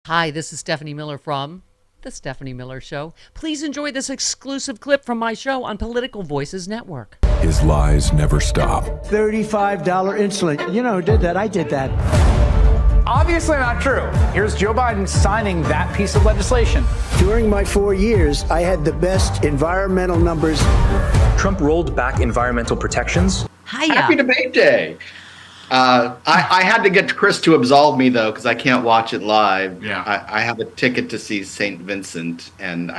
Hi, this is Stephanie Miller from The Stephanie Miller Show. Please enjoy this exclusive clip from my show on Political Voices Network. His lies never stop. $35 insulin. You know who did that? I did that. Obviously not true. Here's Joe Biden signing that piece of legislation. During my 4 years, I had the best environmental numbers. Trump rolled back environmental protections. Hiya. Happy debate day. I had to get Chris to absolve me, though, because I can't watch it live. Yeah. I have a ticket to see St. Vincent, and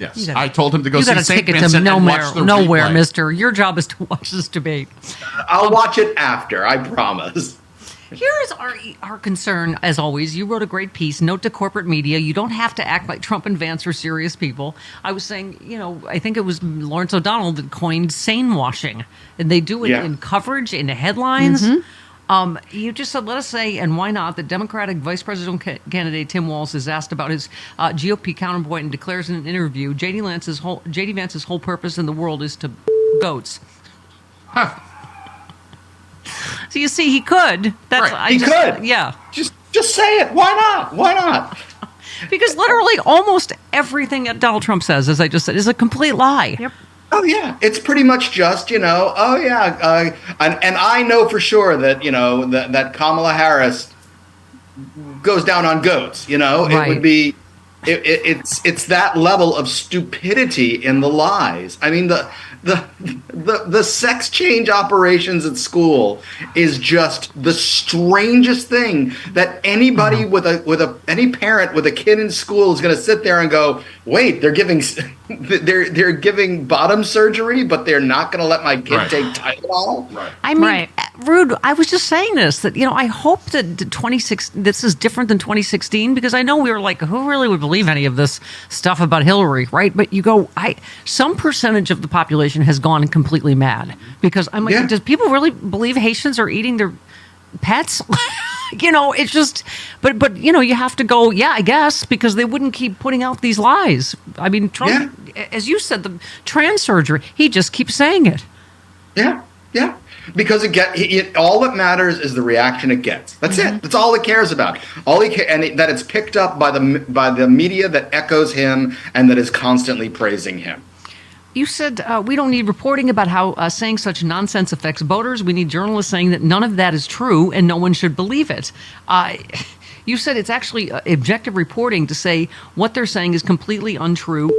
yes, I told him to go You see got a St. ticket Vincent to and watch the nowhere, replay. mister. Your job is to watch this debate. I'll watch it after, I promise. Here's our concern, as always. You wrote a great piece. Note to corporate media, you don't have to act like Trump and Vance are serious people. I was saying, I think it was Lawrence O'Donnell that coined sane washing. And they do it in coverage, in the headlines. Mm-hmm. You just said, let us say, and why not, that Democratic Vice President candidate Tim Walz is asked about his GOP counterpoint and declares in an interview, J.D. Vance's whole purpose in the world is to goats. Huh. So you see, he could. That's Right. He could. Yeah. Just say it. Why not? Why not? Because literally almost everything that Donald Trump says, as I just said, is a complete lie. Yep. Oh, yeah. It's pretty much just, and I know for sure that, that Kamala Harris goes down on goats, Right. It would be, it's that level of stupidity in the lies. I mean, the sex change operations at school is just the strangest thing that anybody any parent with a kid in school is going to sit there and go, wait, they're giving bottom surgery, but they're not going to let my kid take Tylenol. Right. I mean, Right. Rude, I was just saying this, that, I hope that this is different than 2016, because I know we were like, who really would believe any of this stuff about Hillary, right? But you go, some percentage of the population has gone completely mad, because I'm like, does people really believe Haitians are eating their pets? It's just, but you have to go, yeah, I guess, because they wouldn't keep putting out these lies. I mean, Trump, as you said, the trans surgery, he just keeps saying it. Yeah. Because all that matters is the reaction it gets. That's it. That's all it cares about. That it's picked up by the media that echoes him and that is constantly praising him. You said we don't need reporting about how saying such nonsense affects voters. We need journalists saying that none of that is true and no one should believe it. You said it's actually objective reporting to say what they're saying is completely untrue,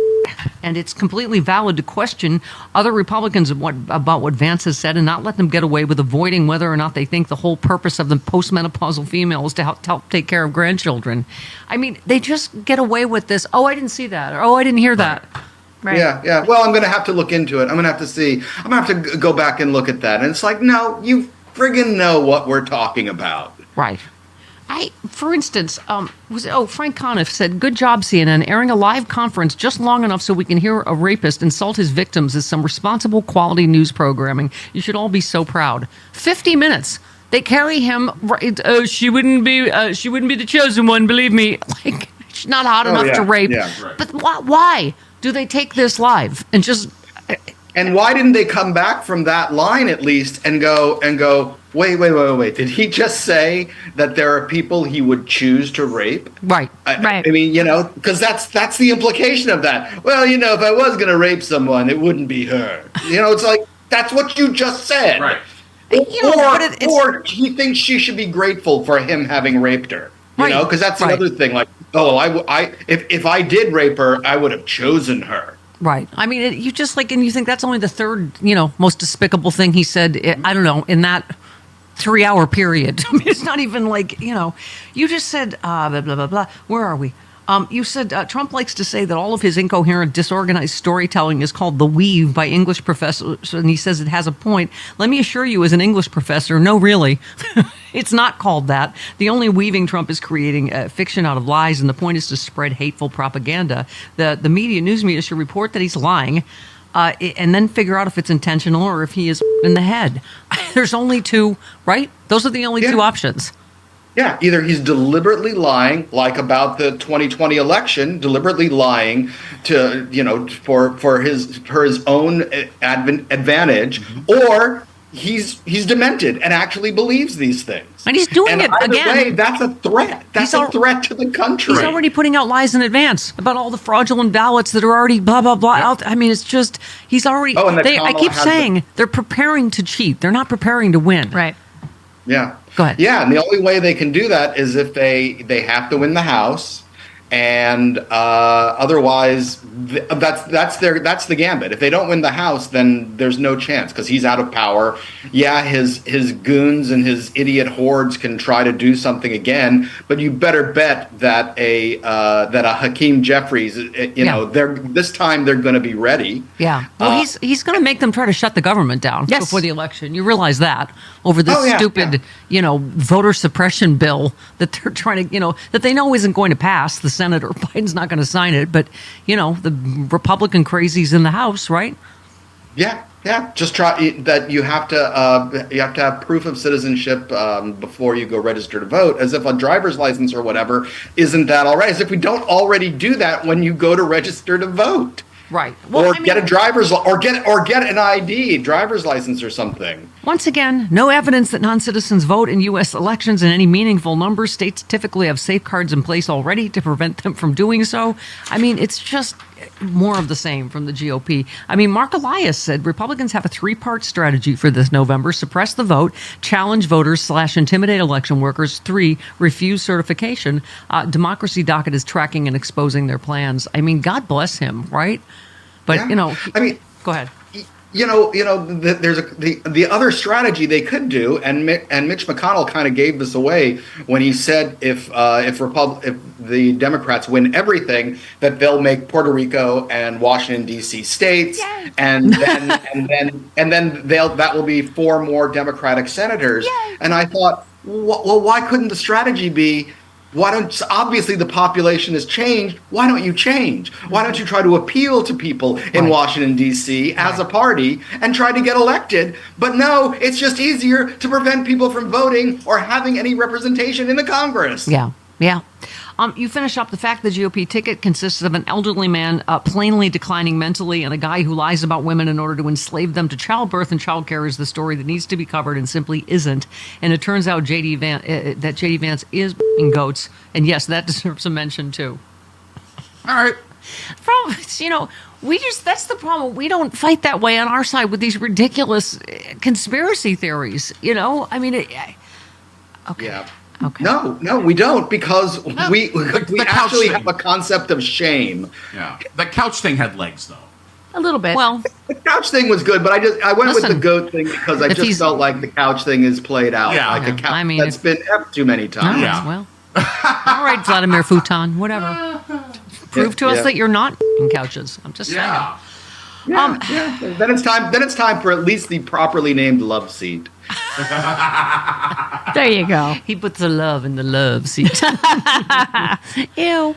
and it's completely valid to question other Republicans about what Vance has said and not let them get away with avoiding whether or not they think the whole purpose of the postmenopausal female is to help take care of grandchildren. I mean, they just get away with this. Oh, I didn't see that. Or, oh, I didn't hear that. Right. Yeah. Well, I'm going to have to look into it. I'm going to have to see. I'm going to have to go back and look at that. And it's like, no, you friggin' know what we're talking about. Right. For instance, Frank Conniff said, good job, CNN, airing a live conference just long enough so we can hear a rapist insult his victims is some responsible quality news programming. You should all be so proud. 50 minutes. They carry him. Right, she wouldn't be the chosen one, believe me. Like, she's not hot enough to rape. Yeah, right. But why do they take this live and just... And why didn't they come back from that line at least and go, wait. Did he just say that there are people he would choose to rape? Right. Right. I mean, because that's the implication of that. Well, if I was going to rape someone, it wouldn't be her. It's like, that's what you just said. Right. Or he thinks she should be grateful for him having raped her. Right. Because that's the other thing. Like, if I did rape her, I would have chosen her. Right. I mean, you just and you think that's only the third, most despicable thing he said, I don't know, in that 3-hour period. I mean, it's not even you just said, blah, blah, blah, blah. Where are we? You said Trump likes to say that all of his incoherent, disorganized storytelling is called the weave by English professors, and he says it has a point. Let me assure you, as an English professor, no, really. It's not called that. The only weaving Trump is creating fiction out of lies, and the point is to spread hateful propaganda. The news media should report that he's lying, and then figure out if it's intentional or if he is in the head. There's only two, right? Those are the only two options. Yeah, either he's deliberately lying, like about the 2020 election, deliberately lying to, for his own advantage, or he's demented and actually believes these things. And he's doing it either again. way, that's a threat. That's a threat to the country. He's already putting out lies in advance about all the fraudulent ballots that are already blah, blah, blah. Out. I mean, it's just, he's already, Oh, and I keep saying they're preparing to cheat. They're not preparing to win. Right. Yeah. Go ahead. Yeah, and the only way they can do that is if they have to win the House, and otherwise that's the gambit. If they don't win the House, then there's no chance because he's out of power. Yeah, his goons and his idiot hordes can try to do something again, but you better bet that a Hakeem Jeffries, this time they're going to be ready. Yeah. Well, he's going to make them try to shut the government down before the election. You realize that over this stupid, voter suppression bill that they're trying to, that they know isn't going to pass. The Senate or Biden's not going to sign it, but the Republican crazies in the House, right? Yeah. Just try that. You have to have proof of citizenship before you go register to vote. As if a driver's license or whatever isn't that all right? As if we don't already do that when you go to register to vote. Right. Well, get a get an ID, driver's license or something. Once again, no evidence that non-citizens vote in U.S. elections in any meaningful numbers. States typically have safeguards in place already to prevent them from doing so. I mean, it's just more of the same from the GOP. I mean, Mark Elias said Republicans have a 3-part strategy for this November: suppress the vote, challenge voters / intimidate election workers, 3, refuse certification. Democracy Docket is tracking and exposing their plans. I mean, God bless him, right? But, go ahead. There's the other strategy they could do, and Mitch McConnell kind of gave this away when he said if the Democrats win everything, that they'll make Puerto Rico and Washington D.C. states, and then that will be 4 more Democratic senators. Yay. And I thought, well, why couldn't the strategy be? Obviously the population has changed. Why don't you change? Why don't you try to appeal to people in Washington, D.C. as a party and try to get elected? But no, it's just easier to prevent people from voting or having any representation in the Congress. Yeah. You finish up the fact the GOP ticket consists of an elderly man plainly declining mentally and a guy who lies about women in order to enslave them to childbirth and childcare is the story that needs to be covered and simply isn't. And it turns out that J.D. Vance is goats. And yes, that deserves a mention too. All right. That's the problem. We don't fight that way on our side with these ridiculous conspiracy theories. I mean, okay. Yeah. Okay. No, we don't, because we actually have a concept of shame. Yeah, the couch thing had legs, though. A little bit. Well, the couch thing was good, but I went with the goat thing because I just felt like the couch thing is played out like a couch that's been F too many times. Well, all right, Vladimir Futon, whatever. Prove to us that you're not in couches. I'm just saying. Yeah. Then it's time for at least the properly named love seat. There you go. He puts the love in the love seat. Ew.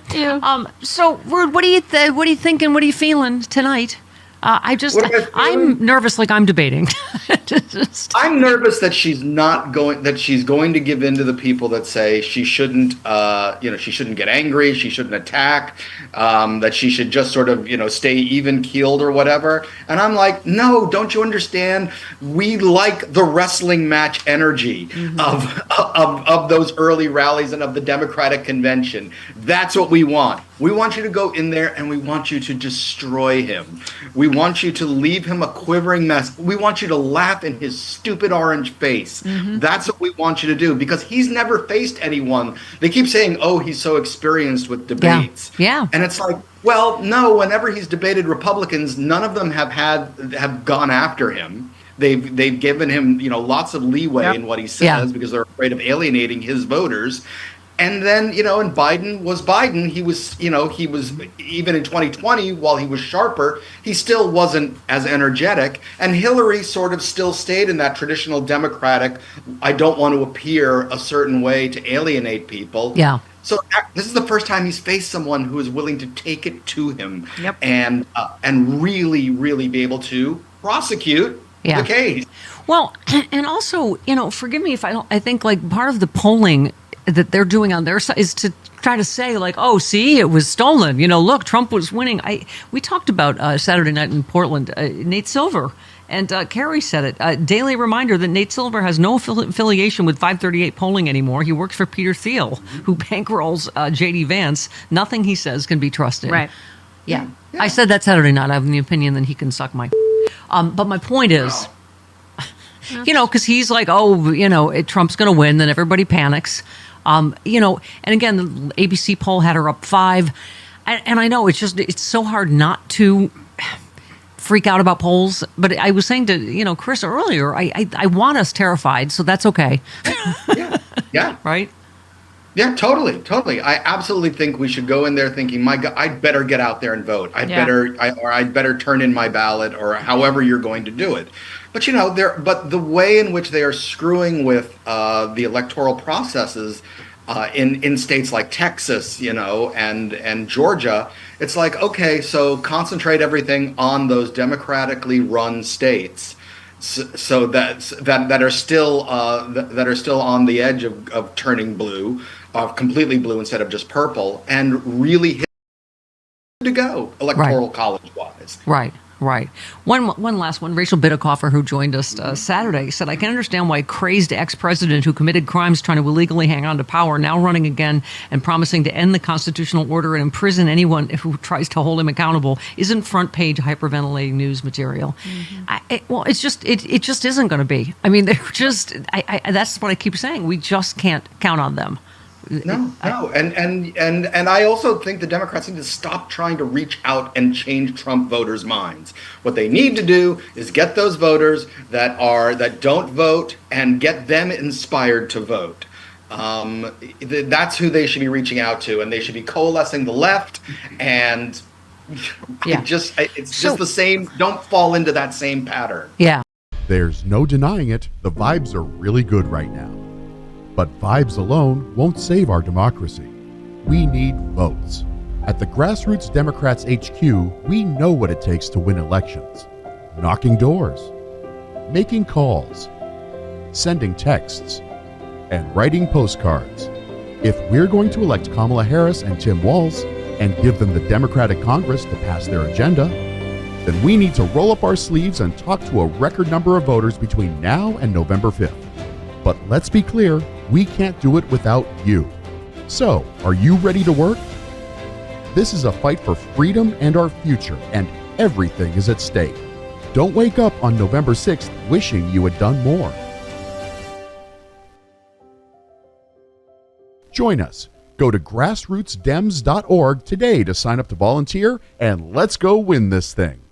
So, Rude, what are you thinking? What are you feeling tonight? I'm nervous, like I'm debating. I'm nervous that she's going to give in to the people that say she shouldn't, she shouldn't get angry, she shouldn't attack, that she should just sort of, stay even keeled or whatever. And I'm like, no, don't you understand? We like the wrestling match energy of those early rallies and of the Democratic convention. That's what we want. We want you to go in there and we want you to destroy him. We want you to leave him a quivering mess. We want you to laugh in his stupid orange face. That's what we want you to do, because he's never faced anyone. They keep saying, oh, he's so experienced with debates. Yeah. And it's like, well, no, whenever he's debated Republicans, none of them have gone after him. They've given him, lots of leeway in what he says because they're afraid of alienating his voters. And then, and Biden was Biden. He was even in 2020, while he was sharper, he still wasn't as energetic. And Hillary sort of still stayed in that traditional Democratic, I don't want to appear a certain way to alienate people. Yeah. So this is the first time he's faced someone who is willing to take it to him and really, really be able to prosecute the case. Well, and also, forgive me if I think like part of the polling that they're doing on their side is to try to say like, oh, see, it was stolen. Look, Trump was winning. We talked about Saturday night in Portland, Nate Silver And Carrie said it. Daily reminder that Nate Silver has no affiliation with 538 polling anymore. He works for Peter Thiel, who bankrolls J.D. Vance. Nothing he says can be trusted. Right. Yeah. I said that Saturday night. I have the opinion that he can suck my... but my point is, because he's like, Trump's going to win. Then everybody panics. And again, the ABC poll had her up 5. And I know it's so hard not to freak out about polls. But I was saying to, Chris earlier, I want us terrified. So that's okay. Yeah. Right? Yeah, totally. I absolutely think we should go in there thinking, my God, I'd better get out there and vote. I'd better turn in my ballot, or however you're going to do it. But but the way in which they are screwing with the electoral processes in states like Texas, and Georgia, it's like, okay, so concentrate everything on those democratically run states. So that are still on the edge of turning blue, completely blue instead of just purple, and really hit to go electoral college wise. Right. One last one. Rachel Bidikofer, who joined us Saturday, said, I can understand why crazed ex-president who committed crimes trying to illegally hang on to power, now running again and promising to end the constitutional order and imprison anyone who tries to hold him accountable, isn't front page hyperventilating news material. It just isn't going to be. I mean, they're just. That's what I keep saying. We just can't count on them. No, and I also think the Democrats need to stop trying to reach out and change Trump voters' minds. What they need to do is get those voters that don't vote and get them inspired to vote. That's who they should be reaching out to, and they should be coalescing the left. And it's just the same. Don't fall into that same pattern. Yeah. There's no denying it. The vibes are really good right now. But vibes alone won't save our democracy. We need votes. At the Grassroots Democrats HQ, we know what it takes to win elections. Knocking doors, making calls, sending texts, and writing postcards. If we're going to elect Kamala Harris and Tim Walz and give them the Democratic Congress to pass their agenda, then we need to roll up our sleeves and talk to a record number of voters between now and November 5th. But let's be clear, we can't do it without you. So, are you ready to work? This is a fight for freedom and our future, and everything is at stake. Don't wake up on November 6th wishing you had done more. Join us. Go to grassrootsdems.org today to sign up to volunteer, and let's go win this thing.